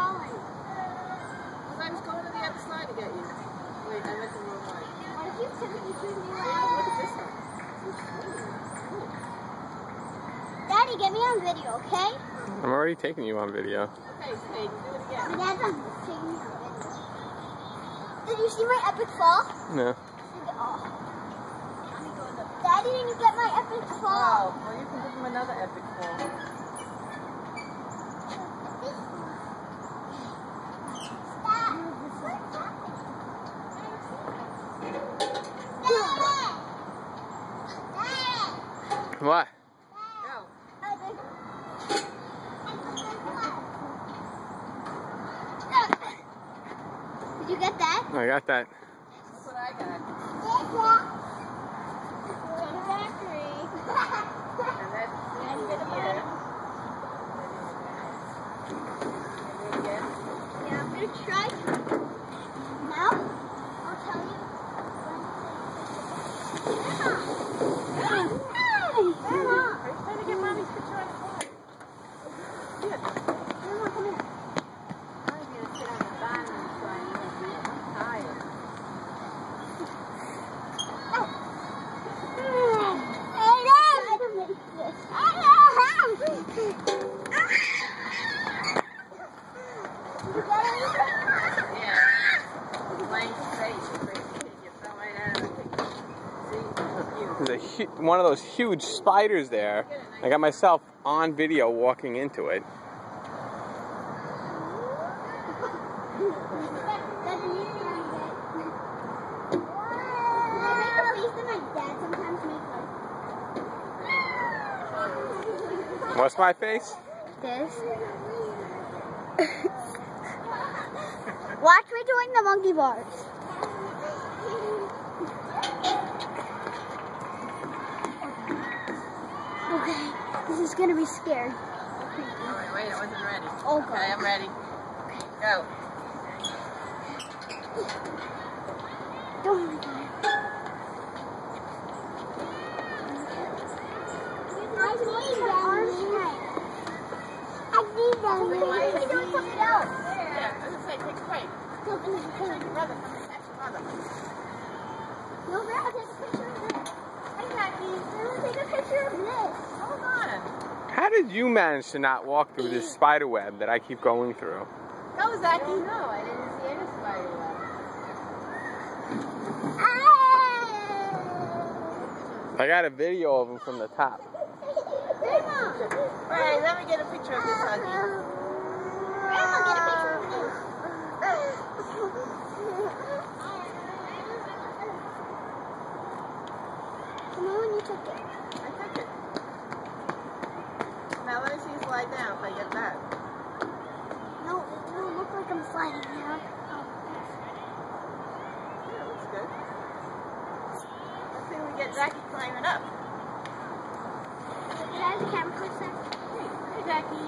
falling? Because I was going to the other side to get you. Wait, I went the wrong way. What if you took me to the Look at this one. Daddy, get me on video, okay? I'm already taking you on video. Okay, Snake, do it again. Dad's on taking me on video. Did you see my epic fall? No. Oh. Daddy, didn't you get my epic fall? Oh, well, you can give him another epic fall. What? Go. Did you get that? I got that. That's what I got. And that's you get here. Do it again. Yeah, I'm gonna try to. Now, I'll tell you. Are you trying to get Mommy's picture on the phone? Good. Grandma, come here. I'm going to sit on the bottom and try and get you. I'm tired. I don't make this. You got it? Yeah. Laying straight. You fell right out of the picture. See? There's one of those huge spiders there. I got myself on video walking into it. What's my face? This. Watch me doing the monkey bars. Okay, this is gonna be scary. Oh, wait, I wasn't ready. Oh, okay, I'm ready. Go. Don't worry about it. Why are you doing something else? Yeah, I was going to say, take a break. Take your brother. That's your brother. No, Grandma, take a picture of this. Hey, Jackie, take a picture of this. Hold on. How did you manage to not walk through this spider web that I keep going through? Go, Zachy. No, I didn't see any spider web. I got a video of him from the top. Grandma! Alright, let me get a picture of this, Huggy. Grandma, get a picture of this. Come on, you took it. I took it. Now let me see you slide down if I get that. No, it doesn't look like I'm sliding down. Yeah, it looks good. Let's see if we get Zachy climbing up. Did I have the camera close there? Hey, Zachy.